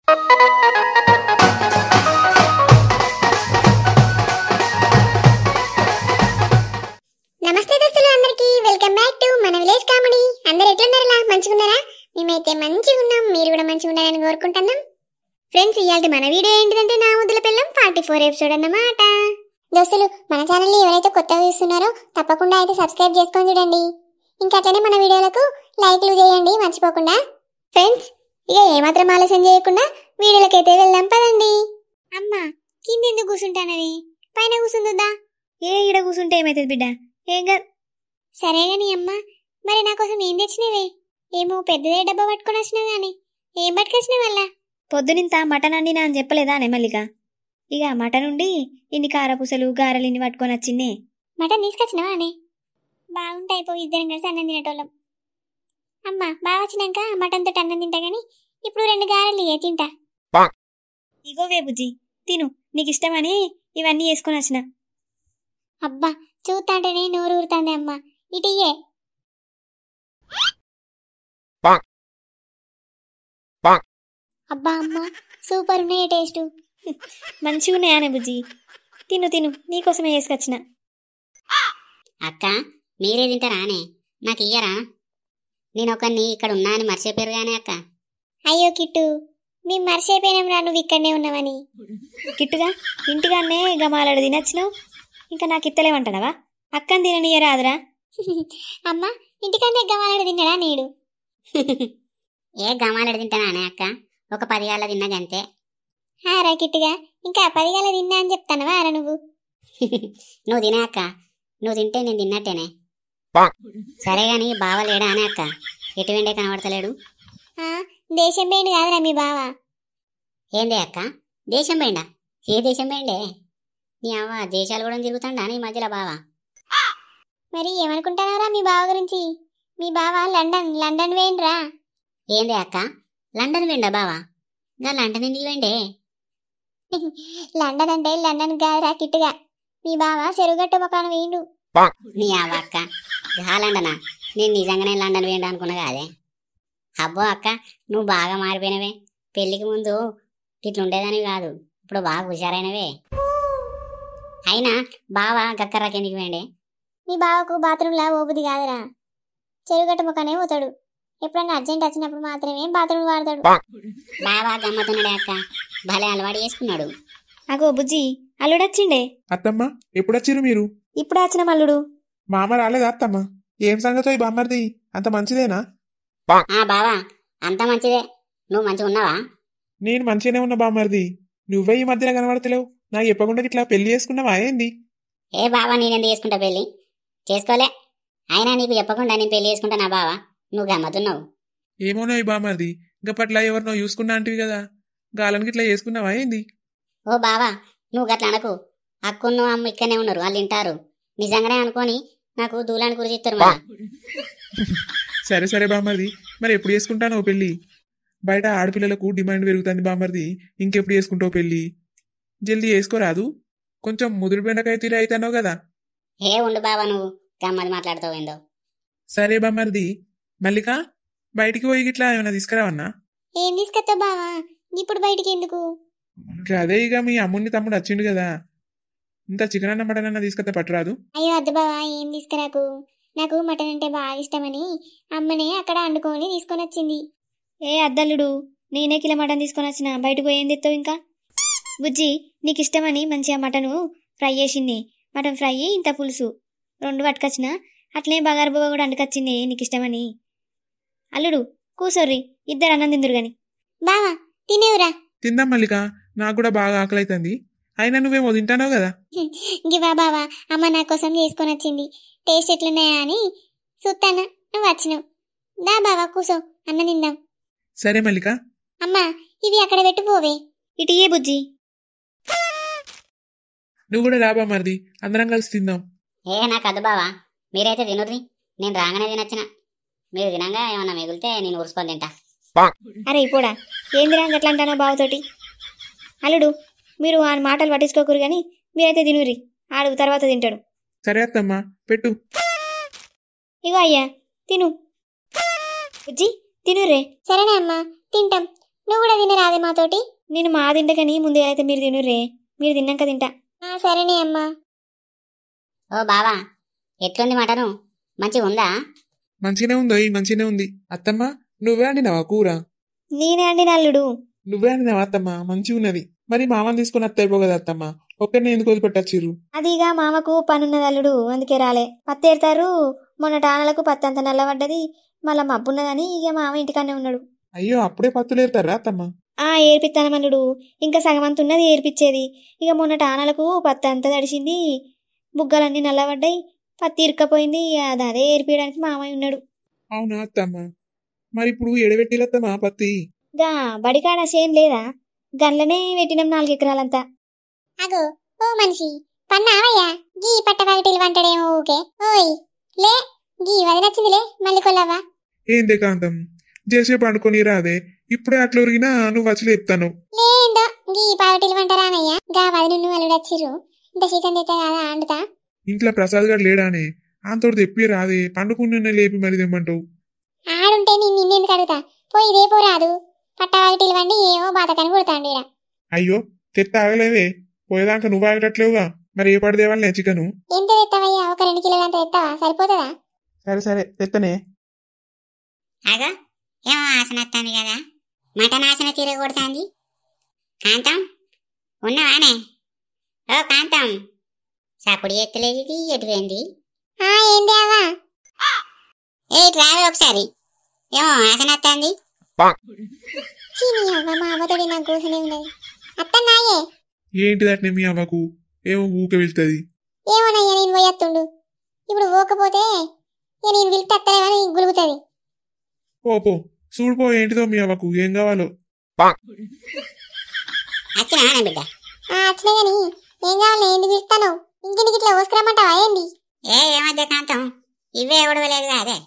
నమస్తే దోస్తులు అందరికీ వెల్కమ్ బ్యాక్ టు మన విలేజ్ కామెడీ. అందరూ ఎట్లున్నారా? మంచిగున్నారా? మేమైతే మంచిగా ఉన్నాం, మీరు కూడా మంచిగా ఉండాలని కోరుకుంటున్నాం. ఫ్రెండ్స్, ఇయాల్టి మన వీడియో ఏంటిదంటే నా ముద్దుల పిల్లం 44 ఎపిసోడ్ అన్నమాట. దోస్తులు, మన ఛానల్ ని ఎవరైతే కొత్తగా చూస్తున్నారో తప్పకుండా అయితే సబ్స్క్రైబ్ చేసుకొని చూడండి. ఇంకా అట్లనే మన వీడియోలకు లైక్లు చేయండి మర్చిపోకుండా. ఫ్రెండ్స్, ఇక ఏమాత్రం ఆలస్యం చేయకుండా వీడియోలకైతే వెళ్దాం పదండి. అమ్మా, కింద ఎందుకు కూర్చుంటానని పైన కూర్చుందా? ఈడ కూర్చుంటే ఏమైతుంది బిడ్డ? ఏం కాదు. సరేగాని అమ్మా, మరి నా కోసం ఏం తెచ్చినవే? ఏమో పెద్దదే డబ్బా పట్టుకొని వచ్చినావు గాని ఏం పట్టుకొచ్చినావు వల్ల? పొద్దునింత మటన్ అండినా అని చెప్పలేదా నెమల్లిక? ఇక మటన్ ఉండి ఇన్ని కారపూసలు గారెలు ఇన్ని పట్టుకొని వచ్చిందే. మటన్ తీసుకొచ్చినావా అని? బాగుంటాయి, పోయి ఇద్దరం కలిసి అన్నం తినేటోళ్ళం. అమ్మా, బాగా వచ్చినాక మటన్ తోటి అన్నం తింటా గాని ఇప్పుడు 2 గారెలు తింటా. ఇగోవే బుజ్జి, తిను, నీకు ఇష్టమని ఇవన్నీ వేసుకొని వచ్చిన. అబ్బా, చూస్తాంటేనే నోరు ఊరుతాంది అమ్మా. ఇటియే అబ్బా అమ్మా, సూపర్ ఉన్నాయి టేస్ట్. మంచిగా ఉన్నాయానే బుజ్జి, తిను తిను, నీకోసమే వేసుకొచ్చిన. అక్క, మీరే తింటారానే? నాకు ఇయ్యరా? నేను ఒకరిని ఇక్కడ ఉన్నా అని మర్చిపోయారు గానే అక్క. అయ్యో కిట్టు, మేము మర్చిపోయినాం రా నువ్వు ఇక్కడనే ఉన్నావని. కిట్టుగా ఇంటిగానే గమాలాడు తినచ్చినావు, ఇంకా నాకు ఇత్తలేమంటావా? అక్కని తిననియరాదురా? అమ్మా, ఇంటికంటే గమాలాడు తిన్నాడా నీడు? ఏ గమాలెడు తింటానానే అక్క? ఒక 10 గాళ్ళ తిన్నా గంతే. రా కిట్టుగా, ఇంకా 10 గల తిన్నా అని చెప్తానవా రా నువ్వు? నువ్వు తినే అక్క, నువ్వు తింటే నేను తిన్నట్టేనే. సరే గాని బావ లేడా అనే అక్క? ఎటు వెండే కనబడతలేడు? దేశం పోయిండు కాదురా మీ బావ. ఏందే అక్క, దేశం పోయిండా? ఏ దేశం పోయిండే? నీ అవ్వ దేశాలు కూడా తిరుగుతాడా నీ మధ్యలో బావ? మరి ఏమనుకుంటున్నారా మీ బావ గురించి? మీ బావ లండన్ వేయండిరా. ఏందే అక్క, లండన్ వెండా బావా? గా లండన్ ఎందుకు వెండే? లండన్ అంటే లండన్ కాదురా కిట్టుగా, మీ బావ చెరుగట్టు మొక్కన వేయండు. నీ అవ్వ అక్క, గా లండనా? నేను నిజంగానే లండన్ వేయండా అనుకున్నా కాదే. అబ్బో అక్క, నువ్వు బాగా మారిపోయినవే. పెళ్లికి ముందు ఇట్లుండేదానివి కాదు, ఇప్పుడు బాగా హుషారైనవే. అయినా బావా గక్కర్రాకెందుకు వేయండే? మీ బావకు బాత్రూంలా ఓబుది కాదురా, చెరుగట్టు మొక్కనే పోతాడు. ఎప్పుడన్నా అర్జెంట్ వచ్చినప్పుడు మాత్రమే బాత్రూమ్ వాడతాడు. బావా గమ్మతున్నాడే అక్క, భలే అలవాటు చేసుకున్నాడు. అగో బుజ్జి, అల్లుడొచ్చిండే. అత్తమ్మ, ఎప్పుడొచ్చిరు మీరు? ఇప్పుడే వచ్చిన మల్లుడు. మామ రాలేదా అత్తమ్మ? ఏం సంగతో ఈ బామ్మర్ది, అంత మంచిదేనా? బావా, అంత మంచిదే. నువ్వు మంచిగా ఉన్నావా? నేను మంచిగానే ఉన్నా బామ్మర్ది. నువ్వే ఈ మధ్యన కనబడతలేవు. నాకు చెప్పకుండా ఇట్లా పెళ్లి చేసుకున్నావా ఏంది? ఏ బావా, నేనెందుకు చేసుకుంటా పెళ్లి? చేసుకోలే. అయినా నీకు చెప్పకుండా నేను పెళ్లి చేసుకుంటా నా బావా? నువ్వు గమ్మతున్నావు. ఏమోనో ఈ బామ్మర్ది, గప్పట్లా ఎవరినో చూసుకున్నా అంటివి కదా, గాలనికి ఇట్లా చేసుకున్నావా ఏంది? ఓ బావా, నువ్వు గట్లా అనకు. అక్కును అమ్మ ఇక్కడనే ఉన్నారు, వాళ్ళు వింటారు. నిజంగానే అనుకోని నాకు దూలాన్ని కురిచిస్తారు మరి. సరే సరే బామ్మర్ది, మరి ఎప్పుడు చేసుకుంటానో పెళ్లి? బయట ఆడపిల్లలకు డిమాండ్ పెరుగుతుంది బామ్మర్ది, ఇంకెప్పుడు చేసుకుంటావు పెళ్లి? జల్దీ చేసుకోరాదు? కొంచెం ముదురు బెండకాయ తీర అవుతానో కదా. ఏ ఉండు బావా, నువ్వు గమ్మది మాట్లాడుతావు ఏందో. సరే బామ్మర్ది, మల్లిక బయటికి పోయి ఇట్లా ఏమైనా తీసుకురావన్నా? ఏం తీసుకొస్తావు బావా, ఇప్పుడు బయటికి ఎందుకు? అదే ఇక మీ అమ్ముని తమ్ముడు వచ్చిండు కదా, ఇంత చికెన్ అన్న మటన్ అన్న తీసుకొస్తే పట్టురాదు? అయ్యో అద్దు బావా, ఏం తీసుకురాకు. నాకు మటన్ అంటే బాగా ఇష్టమని అమ్మనే అక్కడ వండుకొని తీసుకొని వచ్చింది. ఏ అద్దల్లుడు, నేనే కిలో మటన్ తీసుకొని వచ్చిన, బయటకు పోయి ఏం తెస్తావు ఇంకా? బుజ్జి, నీకు ఇష్టమని మంచిగా మటను ఫ్రై చేసింది. మటన్ ఫ్రై, ఇంత పులుసు 2 పట్టుకొచ్చిన. అట్లే బగారు బువ్వ కూడా అంటుకొచ్చింది నీకు ఇష్టమని. అల్లుడు కూసోర్రి, ఇద్దరు అన్నం తిందురు గాని. బావా తినేవురా. తిందాం మల్లిక, నాకు కూడా బాగా ఆకలి అవుతుంది. అయినా నువ్వేమో తింటానావు కదా. గివా బావా, అమ్మ నా కోసం చేసుకొని వచ్చింది. టేస్ట్ ఎట్లున్నాయా అని చూస్తానా, నువ్వు వచ్చినావు. దా బావా కూసో, అన్నం తిందాం. సరే మల్లిక. అమ్మా, ఇవి అక్కడ పెట్టుపోవే. ఇటియే బుజ్జి. నువ్వు కూడా రాబా మరిది, అందరం కలిసి తిందాం. ఏ నాకు అద్దు బావా, మీరైతే తినుర్రి. నేను రాగానే తినొచ్చిన. మీరు తినంగా ఏమన్నా మిగిలితే నేను ఊరుసుకొని తింటా. అరే ఇప్పుడా ఏందిరా గట్లా అంటానో బావతోటి? అల్లుడు, మీరు ఆ మాటలు పట్టించుకోకూరు గాని మీరైతే తినుర్రి, ఆడు తర్వాత తింటాడు. సరే అత్తమ్మా, పెట్టు. ఇగో అయ్యా తిను. బుజ్జి తినురే. సరేనే అమ్మా, తింటాం. నువ్వు కూడా తినరాదే మాతోటి? నేను మా తింటకని ముందే అయితే మీరు తినుర్రే, మీరు తిన్నాక తింటా. సరేనే అమ్మా. ఓ బావా, ఎట్లుంది మటను? మంచిగా ఉందా? మంచిగానే ఉంది, మంచిగానే ఉంది. అత్తమ్మ నువ్వే అండినావా కూర? నేనే అండి నల్లుడు. నువ్వే అండినావా అత్తమ్మ? మంచిగా ఉన్నది. మరి మామని తీసుకుని అత్త అయిపో కదా అత్తమ్మ, ఒక్కరిని ఎందుకు వదిలిపెట్టచ్చిర్రు? అదిగా మామకు పనున్నది అల్లుడు, అందుకే రాలే. పత్తి ఏరుతారు, మొన్న టానలకు పత్తి అంత నల్లబడ్డది, మళ్ళా మబ్బున్నదని ఇక మామ ఇంటికానే ఉన్నాడు. అయ్యో, అప్పుడే పత్తులు ఏరుతారా అత్తమ్మ? ఏర్పిస్తాను మల్లుడు, ఇంకా సగం అంత ఉన్నది ఏర్పిచ్చేది. ఇక మొన్న టానలకు పత్తి అంతా తడిసింది, బుగ్గలన్నీ నల్లబడ్డాయి, పత్తి ఇరుక్కపోయింది. అదే ఏర్పియడానికి మామయ్య ఉన్నాడు. అవునా అత్తమ్మ? మరి ఇప్పుడు ఎడబెట్టిరత్తమ్మా పత్తి? గా బడికాడ సేన్ లేదా, గన్లనే పెట్టినాం 4 ఎకరాలంతా. అగో ఓ మనిషి, పన్నావయ్యా? గీ పట్టవాగిటిలు వంటడేమో ఊకే. ఓయ్ లే, గీ వదినొచ్చిందిలే మళ్ళీ కొల్లవ్వా. ఏందే కాంతం, చేసే పండుకొని రాదే, ఇప్పుడే అట్లా ఉరిగినా నువ్వు వచ్చి లేపుతాను. లేందో గీ పావిటిలు వంటరానయ్యా, గా వదిను వాళ్ళు వచ్చిర్రు. ఇంత చికెన్ తెచ్చా కదా అండుతా. ఇంట్లో ప్రసాద్ గారు లేడానే? అంతటి తెప్పి రాదే, పండుకున్న లేపి మరి తెమ్మంటావు? ఆడుంటే నేను నిన్నెందుకు అడుగుతా? పోయి ఇదే పోరాదు, పట్టవాగిటిలు వండి ఏమో బాతకని కొడతాండు ఈడ. అయ్యో, తెత్త ఆగలేదే, పోయేదాకా నువ్వు ఆగట్లేవుగా. మరి ఏ పడిదేవాళ్ళనే చికెను? ఎంత తెస్తావయ్యా? ఒక 2 కిలోలంతా తెస్తావా? సరిపోతుందా? సరే సరే తెత్తనే. అగో ఏమో ఆసన వస్తుంది కదా, మటన్ ఆసన తిరగొడుతుంది. కాంతం ఉన్నావానే? ఓ కాంతం, సప్పుడు ఎత్తలేదు, ఇది ఎటుపోయింది? ఏంది అవ్వా? రావే ఒకసారి, ఏమో ఆసన వస్తుంది. చీనీ అవ్వ, మా అవ్వతోడి నాకు కూర్చునే ఉన్నది. అత్తన్నాయే. ఏంటిదట్నే మీ అవ్వకు? ఏమో ఊక వెళ్తుంది. ఏమోనయ్యా, నేను పోయేత్తుండు. ఇప్పుడు పోకపోతే ఇక నేను పిలిస్తే అత్తలేవని గులుగుతుంది. పో చూడిపో, ఏంటిదో మీ అవ్వకు ఏం కావాలో. వచ్చినా బిడ్డ? వచ్చినా గాని ఏం కావాలి? ఏంది పిలుస్తాను? ఇంటికి ఇట్లా పోసుకురమ్మంటావా ఏంది? ఏమద్ద కాంతం, ఇవే ఎవడవలేదు అదే,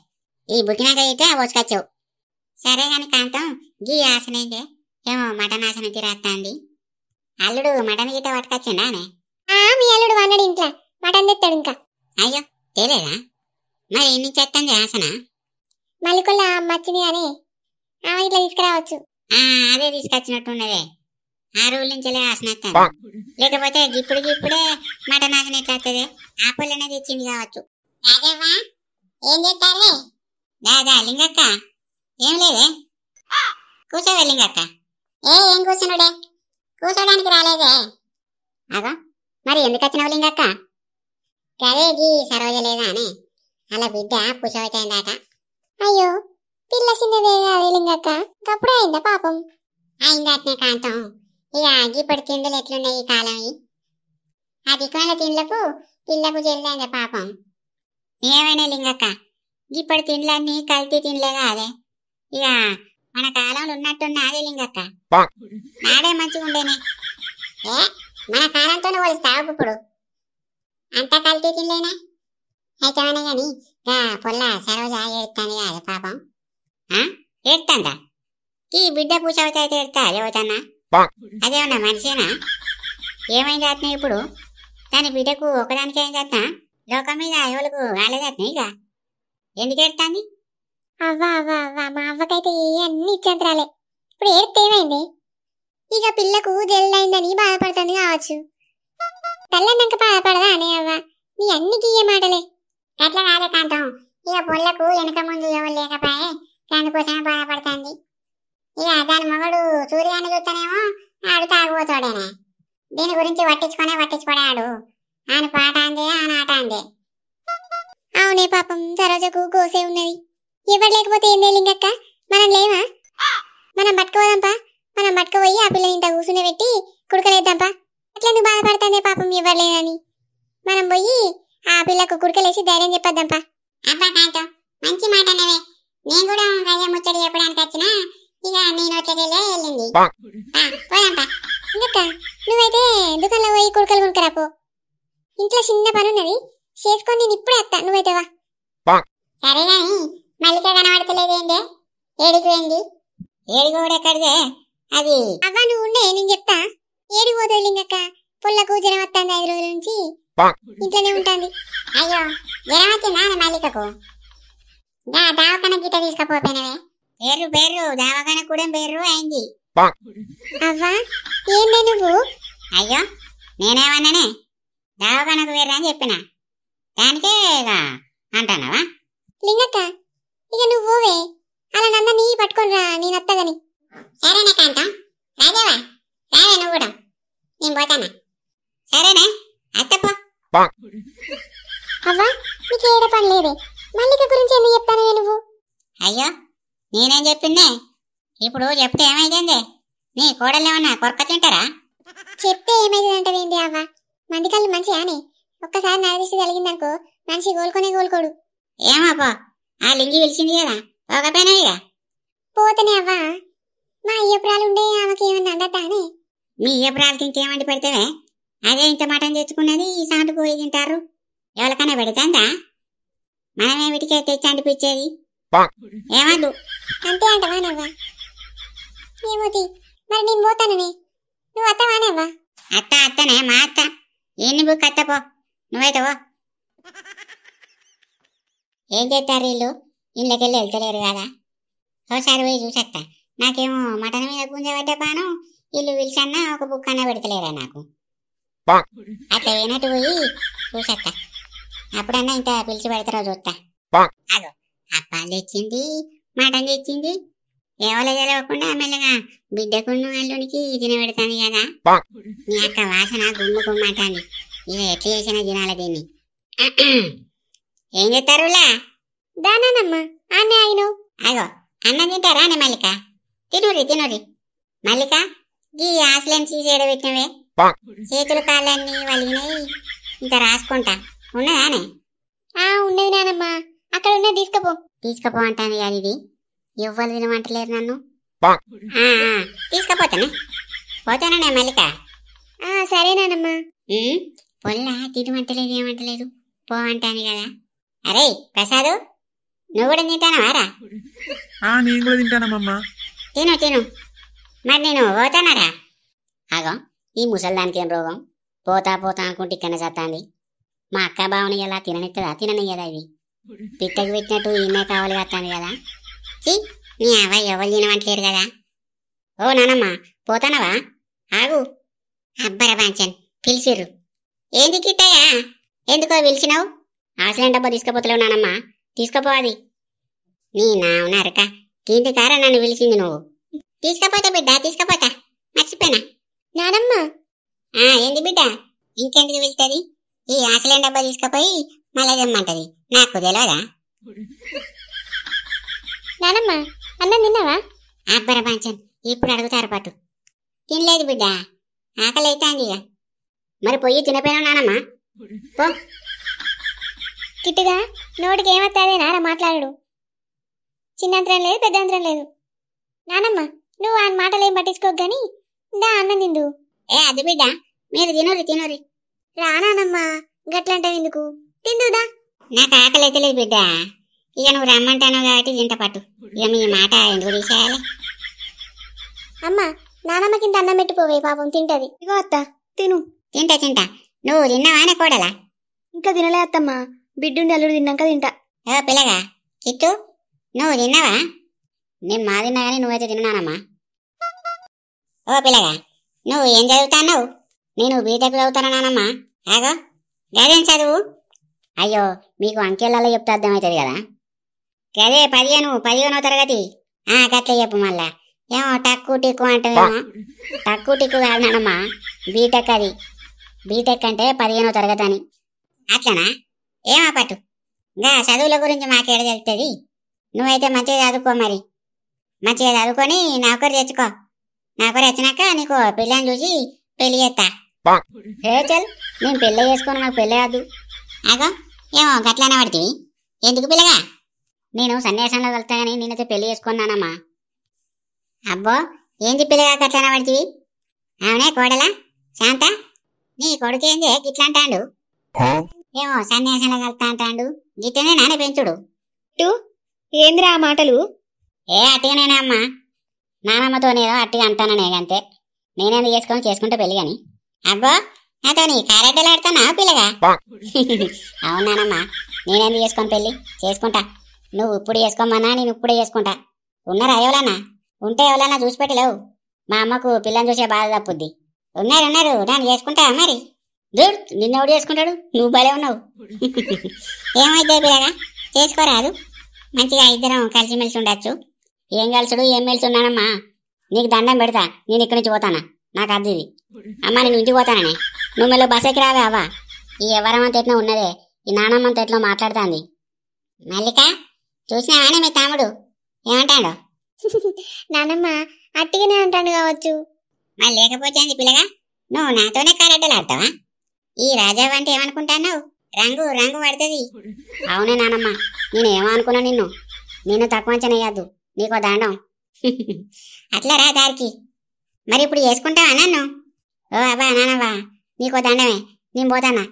ఈ బుక్కినాక అయితే పోసుకొచ్చావు. సరే కాని కాంతం, గీ ఆసన అయితే ఏమో మటన్ ఆసన తిరగత్తాంది. అల్లుడు మటన్ గిట్ట పట్టుకొచ్చిండా అనే? మీ అల్లుడు వన్నాడు ఇంట్లో, మటన్ తెస్తాడు ఇంకా. అయ్యో తెలియదా? మరి ఇన్ని చెత్తంది ఆసన. మల్లికొల్ల మచ్చింది కానీ ఆమె ఇట్లా తీసుకురావచ్చు. అదే తీసుకొచ్చినట్టున్నదే, 6 రోజుల నుంచి ఆసన వస్తాను. లేకపోతే ఇప్పుడే మటన్ ఆసన ఎట్లా వస్తుంది? ఆ పొల్లనే తెచ్చింది కావచ్చు. రాజవ్వా ఏం చేస్తారే? దాదా లింగక్క ఏం లేదే, కూర్చోవే లింగక్క. ఏం కూర్చున్నాడే? కూర్చోడానికి రాలేదే. అగో మరి ఎందుకు వచ్చినావు లింగక్క? గదే గీ సరోజ లేదా అని అలా బిడ్డ పుషవుతాయిందాట. అయ్యో, పిల్ల చిన్నదే కాదే లింగక్క, కప్పుడే అయిందా పాపం? అయిందట్నే కాంతం. ఇక గిప్పటి తిండులు ఎట్లున్నాయి ఈ కాలం? ఆ దిక్కుల తిండ్లకు పిల్లకు చెల్లిందా పాపం. ఏమైనా లింగక్క, గిప్పటి తిండ్లన్నీ కల్తీ తిండ్లేగా అదే. ఇక మన కాలంలో ఉన్నట్టున్న అదే లింగక్క, నాడే మంచిగా ఉండేనే. మన కాలంతోనే పోలిస్తావు ఇప్పుడు? అంతా కల్తీ తినలేనా? అయితే గాని పొల్ల సరోజ ఏడుతుంది కాదు పాపం. ఏడుతుందా? ఈ బిడ్డ పూసవత అయితే ఏడుతా అదేవుతన్నా? అదేమన్నా మనిషేనా? ఏమైంది అట్నే ఇప్పుడు? దాని బిడ్డకు ఒకదానికి అయింది అట్నా? లోకం మీద ఎవరికి రాలేదట్నే? ఇక ఎందుకు ఏడుతుంది? అవ్వా మా అవ్వకైతే అన్ని ఇచ్చంతరాలే. ఇప్పుడు ఏడితే ఏమైంది? ఇక పిల్లకు జల్లైందని బాధపడుతుంది కావచ్చు. తల్లన్నాక బాధపడదా అనే అవ్వ? నీ అన్ని గీయ మాటలే. అట్లా కాదే కాంతం, ఇక పొల్లకు వెనక ముందు ఎవరు లేకపోయే దానికోసమే బాధపడుతుంది. ఇక దాని మొగడు సూర్యాన్ని చూస్తేనేమో ఆడు తాగుపోతాడేనే. దీని గురించి పట్టించుకోడాడు. ఆయన పాట అందే, ఆయన ఆట అందే. అవునే పాపం, సరోజకు కోసే ఉన్నది. ఎవరు లేకపోతే ఏందే లింగక్క, మనం లేవా? మనం పట్టుకోదాంపా, మనం పట్టుకుపోయి ఆ పిల్లని ఇంత కూర్చునే పెట్టి కుడకలేద్దాంపా. అట్లెందుకు బాధపడుతుందే పాపం ఎవరు లేదని? మనం పోయి ఆ పిల్లకు కుడకలేసి ధైర్యం చెప్పొద్దాంపా. అబ్బా కాంతం, మంచి మాట అన్నవే. నేను కూడా గదే ముచ్చడి చెప్పడానికి వచ్చినా, ఇక నేను వచ్చేదేలే వెళ్ళింది. పోదాంపా. ఇంకక్క నువ్వైతే దుకాణంలో పోయి కుడకలు కొనుక్కరాపో. ఇంట్లో చిన్న పని ఉన్నది చేసుకొని నేను ఇప్పుడే వస్తా, నువ్వైతే వా. సరే గాని మల్లిక కనబడతలేదేందే? ఏడిపోయింది? ఏడికి కూడా ఎక్కడిదే అది? అవ్వ నువ్వు ఉండే, నేను చెప్తా. ఏడికి పోతుంది లింగక్క? పుల్లకు జ్వరం వస్తుంది 5 రోజుల నుంచి, ఇంట్లోనే ఉంటుంది. అయ్యో జ్వరం వచ్చిందా మల్లికకు? దావకాన గిట్ట తీసుకపోయినవే? పేరు దావకాన కూడా పేరు అయింది. అవ్వా ఏందే నువ్వు? అయ్యో నేనేమన్నానే దవాఖానకు వేరే అని చెప్పిన దానికే ఇక అంటున్నావా? లింగక్క ఇక నువ్వు పోవే, అలా నందని పట్టుకొని రా, నేను అత్తగని. సరేనే కాంతం, రాజేవా రావే నువ్వు కూడా, నేను పోతానా. సరేనే అత్తపో. అవ్వా నీకు ఏడ పని లేదే, మల్లిక గురించి ఎందుకు చెప్తానవే నువ్వు? అయ్యో నేనేం చెప్పిందే, ఇప్పుడు చెప్తే ఏమైందే? నీ కోడలు ఏమన్నా కొరక తింటారా? చెప్తే ఏమైందంటవేంది అవ్వా? మంది కళ్ళు మంచిగానే, ఒక్కసారి నరదిష్టి కలిగిందనుకో మనిషి కోలుకోడు. ఏమో ఆ లింగి పిలిచింది కదా పోకపోయినా ఇక. పోతనే అవ్వా, మా అయ్యపురాలు ఉండే ఆమెకి ఏమన్నా అండద్దా అని. మీ అయ్యపురాలకి ఇంకేమండి పెడితేవే, అదే ఇంత మటన్ తెచ్చుకున్నది ఈ సాంటు పోయి తింటారు. ఎవరికైనా పెడతాందా? మనమే వీటికే తెచ్చి అంటిపించేది. ఏమద్దు. అంతే అంటవానవ్వా? ఏమోతి, మరి నేను పోతాననే, నువ్వు అత్తవానవ్వా? అత్తనే మా అత్త, ఎన్ని బుక్ అత్తపో, నువ్వైతే పో. ఏం చేస్తారు వీళ్ళు? ఇళ్ళకెళ్ళి వెళ్తలేరు కదా, ఒకసారి పోయి చూసత్తా. నాకేమో మటన్ మీద గుంజబడ్డ పానం, ఇల్లు పిలిచన్నా ఒక బుక్ అన్నా పెడతలేరా నాకు. అట్లా పోయినట్టు పోయి చూసత్తా, అప్పుడన్నా ఇంత పిలిచి పెడతారో చూస్తా. అగో అప్పాలు తెచ్చింది, మటన్ తెచ్చింది, ఎవరో తెలవకుండా మెల్లగా బిడ్డకున్న అల్లునికి తినబెడతాను కదా. నీ అక్క వాసన గుమ్మంటాంది, ఇక ఎట్లా చేసినా తినాలి దీన్ని. ఏం చేస్తారు? దానానమ్మా ఆనే ఆగిను. అగో అన్నం తింటారా అని మల్లిక? తినురి మల్లిక, గీ ఆశలని తీసేడ పెట్టినవే, చేతులు కాళ్ళన్నీ వలిగినాయి, ఇంత రాసుకుంటా ఉన్నదానే? ఉన్నది నానమ్మా, అక్కడ ఉన్నది తీసుకపో అంటాను కాదు, ఇది ఎవ్వరు తినమంటలేరు నన్ను. పోతానే మల్లిక. సరేనానమ్మా. పొల్ల తినమంటలేదు ఏమంటలేదు, పోవంటాను కదా. అరే ప్రసాదు, నువ్వు కూడా తింటానవారా? నేను కూడా తింటానమ్మా. తిను మరి నేను పోతానారా? అగో ఈ ముసల్దానికి ఏం రోగం, పోతా అనుకుంటే ఇక్కడ చత్తాంది. మా అక్క బావని ఎలా తిననియ్యదా ఇది? పిట్టకు పెట్టినట్టు ఇన్నే కావాలి కత్తాంది కదా. నీ అవ్వ ఎవరు తినమంటలేరు కదా. ఓ నానమ్మ పోతానవా? ఆగు. అబ్బర బాంచన్ పిలిచిర్రు. ఏంది కిట్టయ్యా, ఎందుకో పిలిచినావు? ఆశలేం డబ్బా తీసుకుపోతలేవు నానమ్మ, తీసుకుపోవాలి. నీ నావునారక కీంతి కారా నన్ను పిలిచింది నువ్వు. తీసుకపోతా బిడ్డ, తీసుకపోతా, మర్చిపోయినా. నానమ్మ ఏంది బిడ్డ, ఇంకెందుకు వెళ్తుంది? ఈ ఆశలేం డబ్బా తీసుకుపోయి మళ్ళీ తెమ్మంటది, నాకు తెలియదా? నానమ్మ అన్నం తిన్నావా? అబ్బర పంచన్ ఇప్పుడు అడుగుతారు పట్టు. తినలేదు బిడ్డ, ఆకలి అవుతాంది. ఇక మరి పొయ్యి తినపోయినావు నానమ్మ, పో. కిట్టుగా నోటికి ఏమత్తాదే నారా మాట్లాడు, చిన్నంతరం లేదు పెద్దంతరం లేదు. నానమ్మ నువ్వు ఆయన మాటలు ఏం పట్టించుకోకు గాని దా అన్నం తిందు. అది బిడ్డ, మీరు తినూరి. రానానమ్మ గట్లంటావు ఎందుకు, తిందుదా. నాకు ఆకలి అయితే లేదు బిడ్డ, ఇక నువ్వు రమ్మంటాను కాబట్టి తింట పట్టు. ఇక మీ మాట ఎందుకు తీసేయాలి? అమ్మ నానమ్మకింత అన్నం పెట్టిపోవే, పాపం తింటది. ఇగో అత్త తిను. తింటా. నువ్వు తిన్నావానే కోడలా? ఇంకా తినలే అత్తమ్మా, బిడ్డుండి అల్లుడు తిన్నాక తింటా. పిల్లగా కిట్టు, నువ్వు తిన్నావా? నేను మా తిన్నా కానీ నువ్వైతే తిన్నానమ్మా. పిల్లగా నువ్వు ఏం చదువుతాన్నావు? నేను బీటెక్ చదువుతానా నానమ్మా. ఆగో గదేం చదువు? అయ్యో మీకు అంకెళ్ళలో చెప్తే అర్థమవుతుంది కదా. గదే 15వ తరగతి. గట్ల చెప్పు మళ్ళా. ఏమో టక్కు టిక్కు అంటావేమో. టక్కు టిక్కు కాదు నానమ్మా, బీటెక్. అది బీటెక్ అంటే 15వ తరగతి అని. అట్లనా? ఏమా పట్టు, ఇంకా చదువుల గురించి మాకేడ తెలుస్తుంది. నువ్వైతే మంచిగా చదువుకో, మరి మంచిగా చదువుకొని నౌకరు తెచ్చుకో. నౌకరు వచ్చినాక నీకు పిల్లని చూసి పెళ్లి చేస్తా. చల్, నేను పెళ్ళి చేసుకొని నాకు పెళ్ళి కాదు. ఆగో ఏమో గట్లనే పడుతుంది. ఎందుకు పిల్లగా? నేను సన్యాసంలో వెళ్తా కానీ నేనైతే పెళ్లి చేసుకున్నానమ్మా. అబ్బో ఏంది పిల్లగా గట్లనే పడుతుంది? అవునే కోడలా శాంత, నీ కొడుకేంది గిట్లా అంటాడు? ఏమో సన్యాసంలో వెళ్తా అంటాడు, గిట్లనే నానే పెంచుడు. ఏందిరా ఆ మాటలు? అట్టిగానేనా అమ్మా, నానమ్మతోనేదో అట్టిగా అంటాననే అంతే. నేనేందుకు చేసుకుంటే పెళ్లి గాని. అబ్బో నాతో నీ క్యారెక్టర్లు ఆడుతానా పిల్లగా? అవునానమ్మా, నేనేందుకు పెళ్లి చేసుకుంటా. నువ్వు ఇప్పుడు చేసుకోమన్నా నేను ఇప్పుడే చేసుకుంటా. ఉన్నారా ఎవరన్నా? ఉంటే ఎవరన్నా చూసి పెట్టలేవు. మా అమ్మకు పిల్లని చూసే బాధ తప్పుద్ది. ఉన్నారు నన్ను చేసుకుంటావా మరి? దూడు, నిన్నెవడు చేసుకుంటాడు? నువ్వు భలే ఉన్నావు. ఏమైతే పిల్లగా చేసుకోరాదు, మంచిగా ఇద్దరం కలిసిమెలిసి ఉండొచ్చు. ఏం కలుసుడు ఏం మెలిసి ఉన్నానమ్మా, నీకు దండం పెడతా. నేను ఇక్కడి నుంచి పోతానా, నాకు అద్ది ఇది. అమ్మ నేను ఇంటికి పోతాననే, నువ్వు మెల్ల బస్ ఎక్కి రావే అవ్వా. ఈ ఎవరమంత ఎట్లా ఉన్నదే, ఈ నానమ్మంత ఎట్లా మాట్లాడుతుంది. మల్లిక చూసినావానే మీ తమ్ముడు ఏమంటాడు? నానమ్మ అట్టిగానే అంటాడు కావచ్చు. మరి లేకపోతే పిల్లగా నువ్వు నాతోనే కారడ్డలు ఆడతావా? ఈ రాజావు అంటే ఏమనుకుంటావు? రంగు రంగు పడుతుంది. అవునే నానమ్మ, నేను ఏమనుకున్నా నిన్ను తక్కువ అంచనా వేయద్దు, నీకో దండం. అట్లా రా దారికి. మరి ఇప్పుడు చేసుకుంటావా నన్ను? ఓ అబ్బా నానవ్వా, నీకో దండమే, నేను పోతానా.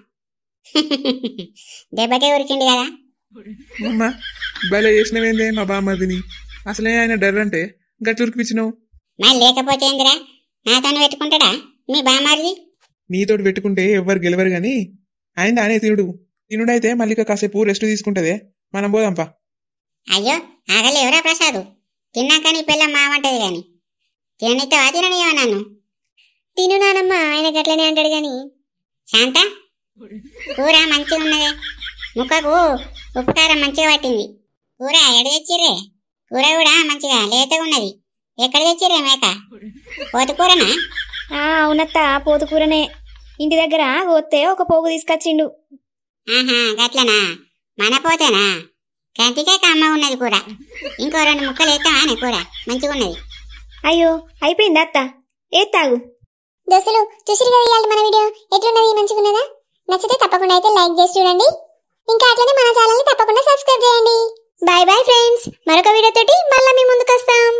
దెబ్బకే ఉరికిండి కదా. అమ్మా భలే చేసినవేందే మా బామ్మర్దిని. అసలే ఆయన డర్ అంటే గట్ల ఉరికిపించినావు. మరి లేకపోతే ఏందిరా, నాతోనే పెట్టుకుంటాడా మీ బామారిది? నీతోటి పెట్టుకుంటే ఎవ్వరు గెలవరు గాని ఆయన ఆనే తినుడైతే మల్లిక కాసేపు రెస్ట్ తీసుకుంటదే. మనం పోదాంపా. అయ్యో ఆగలేవురా ప్రసాదు, తిన్నాక నీ పిల్ల మావంటది గాని తిననిస్తావా తిననియవా నన్ను? తిను నానమ్మ, ఆయన గట్లనే అంటాడు గాని. శాంత కూర మంచిగా ఉన్నదే, ముక్కకు ఉప్పు కారం మంచిగా పట్టింది. కూర ఎడ తెచ్చిర్రే? కూర కూడా మంచిగా లేతగా ఉన్నది. ఎక్కడ తెచ్చిర్రే మేక? పోతు కూరనా? అవునత్త, పోతుకూరనే. ఇంటి దగ్గర గోత్తే ఒక పోగు తీసుకొచ్చిండు. ఆహా గట్లనా, మన పోతేనా? కంటికే కమ్మ ఉన్నది కూర. ఇంకో 2 ముక్కలు వేస్తావా కూర మంచిగా ఉన్నది. అయ్యో అయిపోయింది అత్త, ఏ తాగు. దోస్తులు చూసిరు కదా ఇవాళ మన వీడియో ఎట్లున్నది, మంచిగున్నదా? నచ్చితే తప్పకుండా అయితే లైక్ చేసి చూడండి. ఇంకా అట్లనే మన ఛానల్ ని తప్పకుండా సబ్స్క్రైబ్ చేయండి. బాయ్ బాయ్ ఫ్రెండ్స్, మరొక వీడియో తోటి మళ్ళీ మీ ముందుకు వస్తాం.